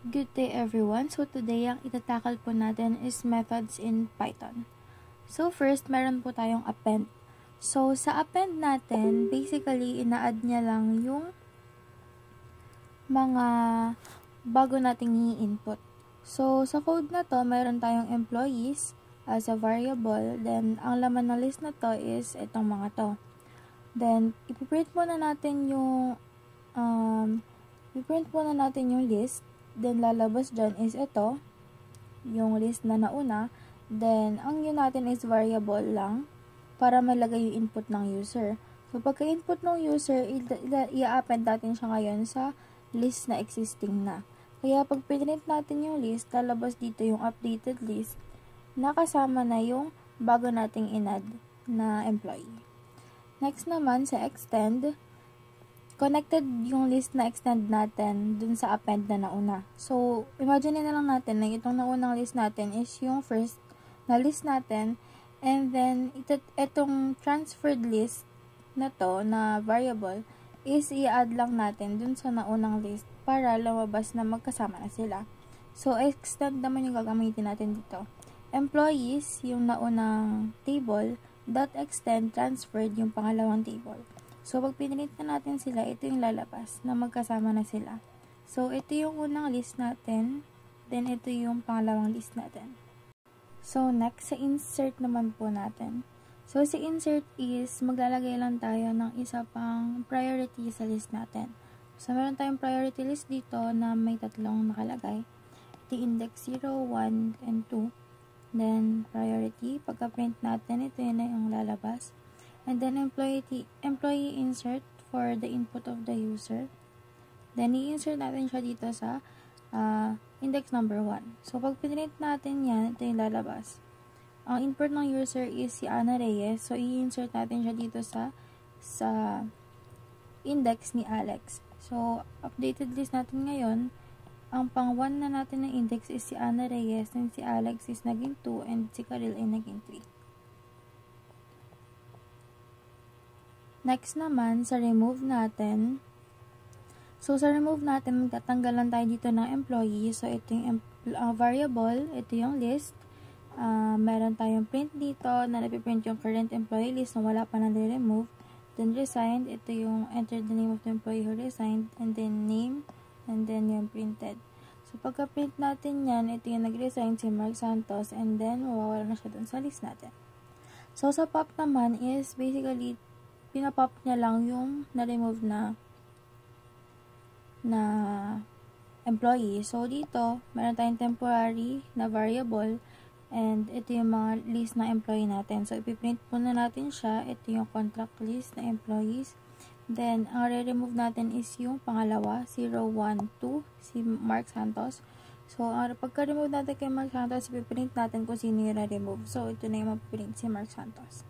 Good day everyone. So today ang itatakal po natin is methods in Python. So first, meron po tayong append. So sa append natin, basically ina-add niya lang yung mga bago nating i-input. So sa code na to, meron tayong employees as a variable. Then ang laman ng list na to is itong mga to. Then ipiprint muna natin yung list. Then, lalabas dyan is ito, yung list na nauna. Then, ang yun natin is variable lang para malagay yung input ng user. So, pagka-input ng user, i-append natin siya ngayon sa list na existing na. Kaya, pag pinrint natin yung list, lalabas dito yung updated list na kasama na yung bago nating in-add na employee. Next naman, sa extend, connected yung list na extend natin dun sa append na nauna. So, imagine na lang natin na itong naunang list natin is yung first na list natin, and then itong transferred list na to, na variable, is i-add lang natin dun sa naunang list para lumabas na magkasama na sila. So, extend naman yung gagamitin natin dito. Employees, yung naunang table, dot extend transferred yung pangalawang table. So, pag pinrint na natin sila, ito yung lalabas na magkasama na sila. So, ito yung unang list natin. Then, ito yung pangalawang list natin. So, next, sa insert naman po natin. So, sa insert is, maglalagay lang tayo ng isa pang priority sa list natin. So, meron tayong priority list dito na may tatlong nakalagay. Ito index 0, 1, and 2. Then, priority. Pagka-print natin, ito yun na yung lalabas. And then, employee insert for the input of the user. Then, i-insert natin siya dito sa index number 1. So, pag pinrint natin yan, ito yung lalabas. Ang input ng user is si Ana Reyes. So, i-insert natin siya dito sa index ni Alex. So, updated list natin ngayon. Ang pang 1 na natin na index is si Ana Reyes, and si Alex is naging 2, and si Karil ay naging 3. Next naman, sa remove natin. So, sa remove natin, magtatanggal lang tayo dito ng employee. So, ito yung variable, ito yung list. Meron tayong print dito na napiprint yung current employee list na wala pa na remove. Then, resigned, ito yung enter the name of the employee who resigned, and then name, and then yung printed. So, pagka-print natin yan, ito yung nag-resign si Mark Santos, and then, mawawala na siya dun sa list natin. So, sa pop naman is basically, pinapop niya lang yung na-remove na employee. So, dito, meron tayong temporary na variable, and ito yung mga list na employee natin. So, ipiprint muna natin siya. Ito yung contract list na employees. Then, ang re-remove natin is yung pangalawa, 0, 1, 2, si Mark Santos. So, pagka-remove natin kay Mark Santos, ipiprint natin kung sino yung re-remove. So, ito na yung mapiprint si Mark Santos.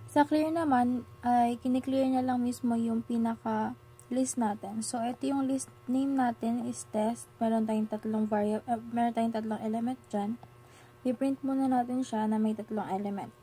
Sa clear naman, ay kiniklear niya lang mismo yung pinaka-list natin. So, ito yung list name natin is test. Meron tayong tatlong element dyan. I-print muna natin siya na may tatlong element.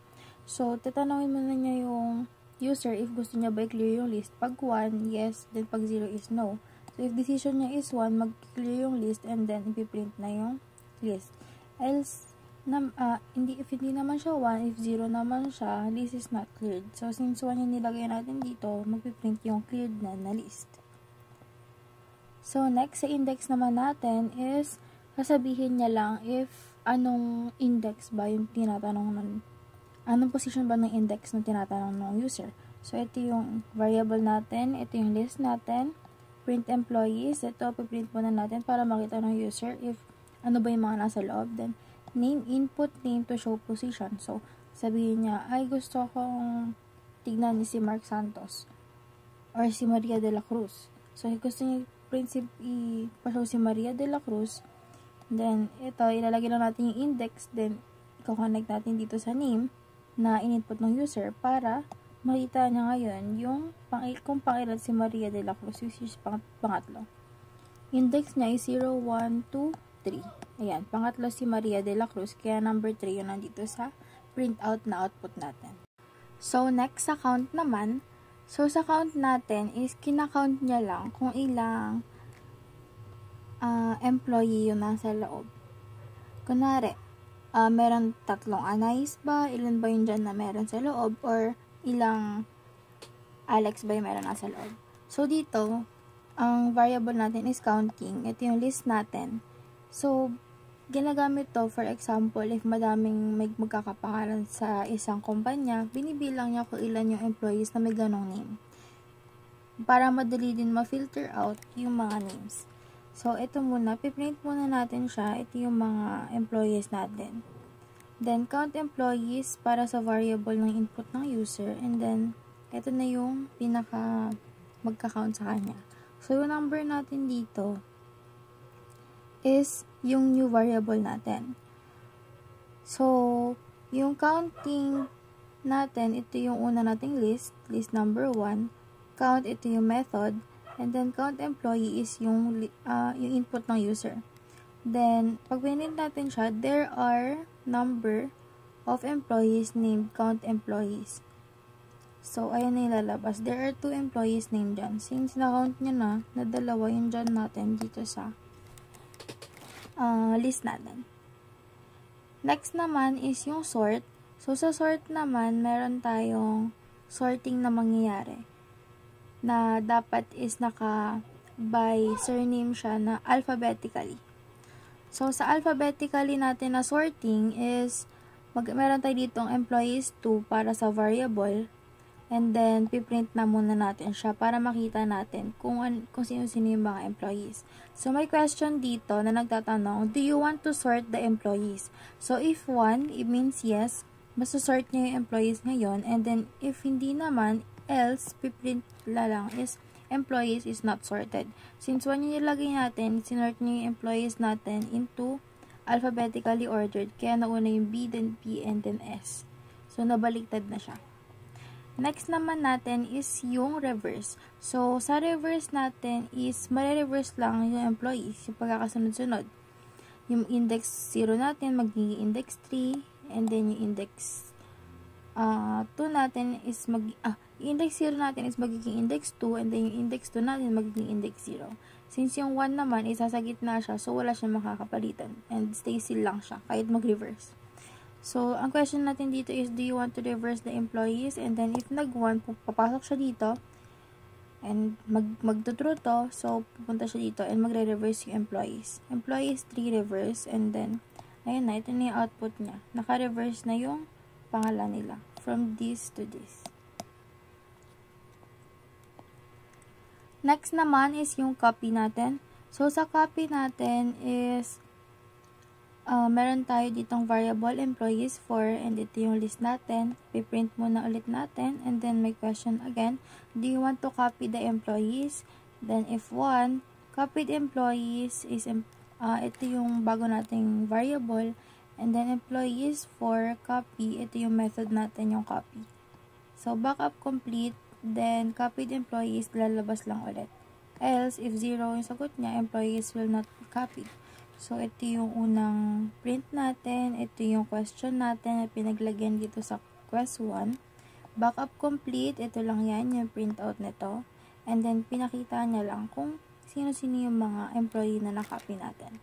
So, tatanungin muna niya yung user if gusto niya ba i-clear yung list. Pag 1, yes. Then, pag 0 is no. So, if decision niya is 1, mag-clear yung list and then ipiprint na yung list. Else, if hindi naman siya 1, if 0 naman siya, list is not cleared. So, since 1 yung nilagay natin dito, magpiprint yung cleared na list. So, next sa index naman natin is, sasabihin niya lang if anong index ba yung tinatanong nun, anong position ba ng index na tinatanong ng user. So, ito yung variable natin, ito yung list natin, print employees, ito, piprint muna natin para makita ng user if ano ba yung mga nasa loob. Then, name, input name to show position. So, sabihin niya, ay gusto kong tignan ni si Mark Santos or si Maria de la Cruz. So, gusto niya i-show si Maria de la Cruz. Then, ito, ilalagay lang natin yung index. Then, i-connect natin dito sa name na in-input ng user para makita niya ngayon yung kung pangilan si Maria de la Cruz, which is pangatlo. Index niya is 0, 1, 2, 3. Ayan, pangatlo si Maria de la Cruz, kaya number 3 yun nandito sa printout na output natin. So, next sa count naman. So, sa count natin is kinakount niya lang kung ilang employee yung nasa loob. Kunwari, meron 3 Anais ba? Ilan ba yung dyan na meron sa loob? Or ilang Alex ba yung meron nasa loob? So, dito, ang variable natin is counting. Ito yung list natin. So, ginagamit to, for example, if madaming may magkakapangalan sa isang kumpanya, binibilang niya kung ilan yung employees na may ganong name. Para madali din ma-filter out yung mga names. So, ito muna, piprint muna natin siya. Ito yung mga employees natin. Then, count employees para sa variable ng input ng user. And then, ito na yung pinaka magka-count sa kanya. So, yung number natin dito is yung new variable natin. So, yung counting natin, ito yung una nating list number 1. Count, ito yung method. And then, count employee is yung input ng user. Then, pag pinint natin siya, there are number of employees named count employees. So, ayan na ilalabas. There are 2 employees named dyan. Since na-count nyo na 2 yung dyan natin dito sa list natin. Next naman is yung sort. So, sa sort naman, meron tayong sorting na mangyayari. Na dapat is by surname siya na alphabetically. So, sa alphabetically natin na sorting is, meron tayo ditong employees 2 para sa variable. And then, piprint na muna natin siya para makita natin kung sino-sino yung mga employees. So, may question dito na nagtatanong, do you want to sort the employees? So, if 1, it means yes, masasort niya yung employees ngayon. And then, if hindi naman, else, piprint lang is employees is not sorted. Since 1 yung nilagay natin, sinort niya yung employees natin into alphabetically ordered. Kaya nauna yung B, then P, and then S. So, nabaliktad na siya. Next naman natin is yung reverse. So, sa reverse natin is, mare-reverse lang yung employees, yung pagkakasunod-sunod. Yung index 0 natin, magiging index 3, and then yung index 2 natin is index 0 natin is magiging index 2, and then yung index 2 natin magiging index 0. Since yung 1 naman, isasagit na siya, so wala siya makakapalitan, and stay still lang siya, kahit mag-reverse. So, ang question natin dito is, do you want to reverse the employees? And then, if nag-1, papasok siya dito, and magtutrue to, so, pupunta siya dito, and magre-reverse yung employees. Employees 3 reverse, and then, ayun na, ito na yung output niya. Naka-reverse na yung pangalan nila, from this to this. Next naman is yung copy natin. So, sa copy natin is, meron tayo ditong variable employees 4, and ito yung list natin. Piprint muna ulit natin, and then may question again, do you want to copy the employees? Then if 1, copied employees is ito yung bago nating variable, and then employees 4 copy, ito yung method natin yung copy. So backup complete, then copied employees lalabas lang ulit. Else if 0 yung sagot niya, employees will not be copied. So, ito yung unang print natin. Ito yung question natin na pinaglagyan dito sa quest 1. Backup complete. Ito lang yan, yung printout nito. And then, pinakita niya lang kung sino-sino yung mga employee na nakopy natin.